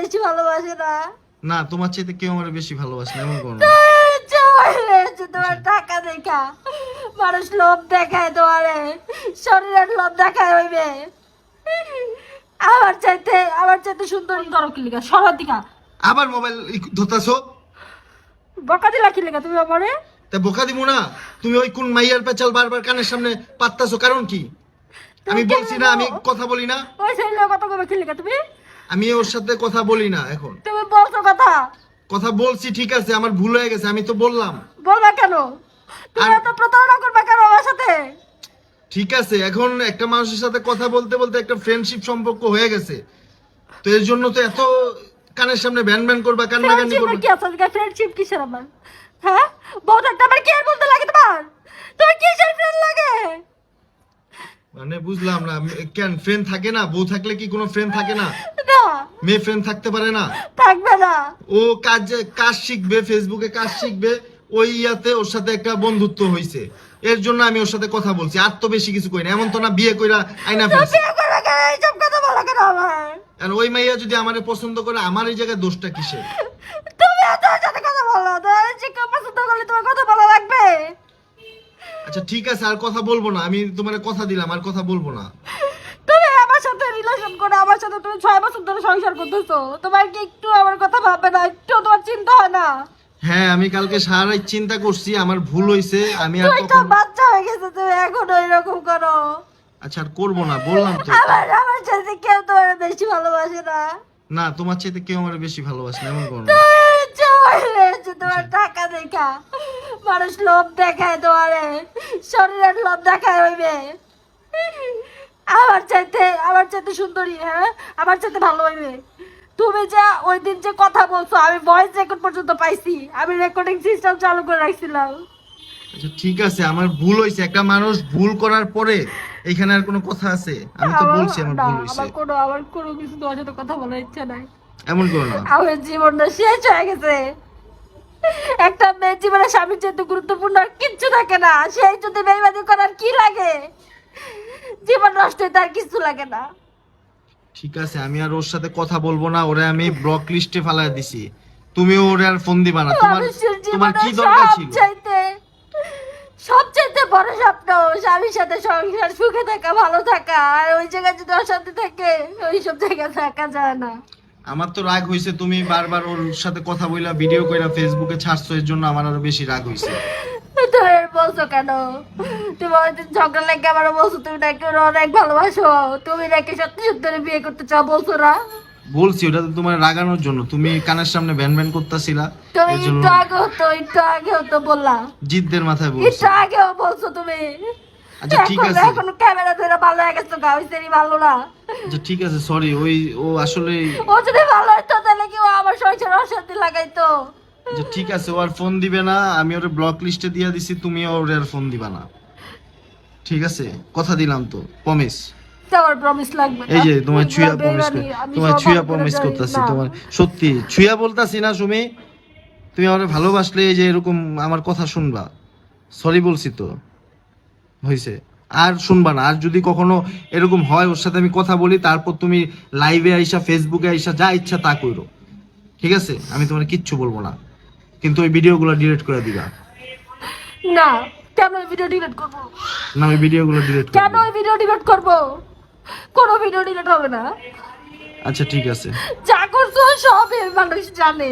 বেশি ভালোবাসে না। না, তোমার চাইতে কেউ আমার বেশি ভালোবাসে না, এমন করো না। তোমার টাকা দেখা মানুষ লোভ দেখায়, তোমারে শরীরের লোভ দেখায় হইবে। আমার চাইতে সুন্দরী ধরো কি লিগা সরার দিকা আবার মোবাইল ধরতাছো। বকা দিলা কি লিগা তুমি আমারে? তা বোকা দিমু না? তুমি ওই কোন মাইয়ার পেচাল বারবার কানের সামনে পাত্তাছো, কারণ কি? আমি বলছি না আমি কথা বলি না? ওই সেই লোক কথা কবে কি লিগা তুমি? আমি ওর সাথে কথা বলি না এখন। তুমি বলছো কথা কথা বলছি, ঠিক আছে, আমার ভুল হয়ে গেছে, আমি তো বললাম। বলবা কেন? তুমি এত প্রতারণা করবা কেন আমার সাথে? ঠিক আছে, এখন একটা মানুষের সাথে কথা বলতে বলতে একটা ফ্রেন্ডশিপ সম্পর্ক হয়ে গেছে, তো এর জন্য তো এত কানের সামনে ব্যান ব্যান করবা, কান্নাকান্নি করবা? কি আছে ফ্রেন্ডশিপ কিসের আমার? হ্যাঁ, বউ থাকতে আমার কি আর বলতে লাগে তোমার? তোমার কিসের ফ্রেন্ড লাগে? মানে বুঝলাম না, কেন ফ্রেন্ড থাকে না? বউ থাকলে কি কোনো ফ্রেন্ড থাকে না? না, মেয়ে ফ্রেন্ড থাকতে পারে না? থাকবে না। ও কাজ শিখবে, ফেসবুকে কাজ শিখবে, ওই ইয়াতে ওর সাথে একটা বন্ধুত্ব হইছে, এর জন্য আমি ওর সাথে কথা বলছি, আর তো বেশি কিছু কই না। এমন তো না বিয়ে কইরা আইনা ফেলছি। বিয়ে করবে কেন? এইসব কথা বলা কেন আমার? আর ওই মাইয়া যদি আমারে পছন্দ করে, আমার এই জায়গায় দোষটা কিসের? তুমি এত সাথে কথা বলো, তোমার যে কেউ পছন্দ করলে তোমার কথা বলা লাগবে? আচ্ছা ঠিক আছে, আর কথা বলবো না, আমি তোমার কথা দিলাম, আর কথা বলবো না। তুমি আমার সাথে রিলেশন করে আমার সাথে তুমি 6 বছর ধরে সংসার করতেছো, তোমার কি একটু আমার কথা ভাববে না? একটু তোমার চিন্তা হয় না? হ্যাঁ, আমি কালকে সারা রাত চিন্তা করছি, আমার ভুল হইছে, আমি আর তুই তো বাচ্চা হয়ে গেছে, তুমি এখন এরকম করো। আচ্ছা আর করবো না, বললাম তো। আমার সাথে কেউ তোমার বেশি ভালোবাসে না। না, তোমার চাইতে কেউ আমার বেশি ভালোবাসে না, এমন করো না। তোমার টাকা দেখা মানুষ লোভ দেখায়, তোমারে শরীরের লোভ দেখায় হইবে। আমার চাইতে সুন্দরী, হ্যাঁ আমার চাইতে ভালো হইবে। তুমি যা ওই দিন যে কথা বলছো, আমি ভয়েস রেকর্ড পর্যন্ত পাইছি, আমি রেকর্ডিং সিস্টেম চালু করে রাখছিলাম। আচ্ছা ঠিক আছে, আমার ভুল হইছে। একটা মানুষ ভুল করার পরে এখানে আর কোনো কথা আছে? আমি তো বলছি আমার ভুল হইছে। আমার কোনো কিছু তোমার সাথে কথা বলার ইচ্ছা নাই। এমন করো না। আমার জীবনটা শেষ হয়ে গেছে। একটা মেয়ের জীবনে স্বামীর চেয়ে গুরুত্বপূর্ণ আর কিচ্ছু থাকে না। সেই যদি বেইমানি করার কি লাগে? জীবন নষ্ট হইতে আর কিছু লাগে না। ঠিক আছে, আমি আর ওর সাথে কথা বলবো না, ওরে আমি ব্লক লিস্টে ফালায় দিছি। তুমিও ওরে আর ফোন দিবা না। তোমার কি দরকার ছিল? সবচাইতে বড় স্বপ্ন স্বামীর সাথে সংসার, সুখে থাকা, ভালো থাকা। আর ওই জায়গায় যদি অশান্তি থাকে, ওই সব জায়গায় থাকা যায় না। আমার তো রাগ হইছে, তুমি বারবার ওর সাথে কথা বইলা ভিডিও কইরা ফেসবুকে ছাড়ছো, এর জন্য আমার আরো বেশি রাগ হইছে। তুমি বলছো কেন? তুমি ওইদিন ঝগড়া লেগে আমার বলছো তুমি নাকি ওর অনেক ভালোবাসো, তুমি নাকি সত্যি সত্যি বিয়ে করতে চাও, বলছো না? বলছি, ওটা তো তোমার রাগানোর জন্য, তুমি কানের সামনে ভ্যান ভ্যান করতেছিলা, তুমি এর জন্য। একটু আগে হতো বললা, জিদ্দের মাথায় বলছি। একটু আগেও বলছো তুমি। আচ্ছা ঠিক আছে, এখন ক্যামেরা ধরে ভালো হয়ে গেছো, গাইছেরই ভালো না। আচ্ছা ঠিক আছে, সরি। ও আসলে ও যদি ভালো হতো তাহলে কি ও আমার সংসারে অশান্তি লাগাইতো? আচ্ছা ঠিক আছে, ও আর ফোন দিবে না, আমি ওরে ব্লক লিস্টে দিয়ে দিছি, তুমি ওরে আর ফোন দিবা না, ঠিক আছে? কথা দিলাম তো, প্রমিস। তোমার প্রমিস লাগবে না। এই যে তোমার ছুঁয়া প্রমিস, আমি তোমার সব ছুঁয়া করে প্রমিস যাই। করতেছি, না। তোমার সত্যি ছুঁয়া বলতাছি না সুমি। তুমি আমারে ভালোবাসলে এই যে এরকম আমার কথা শুনবা। সরি বলছি তো, হইছে। আর শুনবা না। আর যদি কখনো এরকম হয় ওর সাথে আমি কথা বলি, তারপর তুমি লাইভে আইসা, ফেসবুকে আইসা, যা ইচ্ছা তা কইরো, ঠিক আছে? আমি তোমার কিচ্ছু বলবো না, কিন্তু ওই ভিডিওগুলো ডিলিট করে দিবা। না, কেন ওই ভিডিও ডিলিট করব? না, ওই ভিডিওগুলো ডিলিট করে কেন দিবা। ওই ভিডিও ডিলিট করব? কোনো ভিডিও ডিলিট হবে না। আচ্ছা ঠিক আছে। যা করছো সব মানুষ জানে।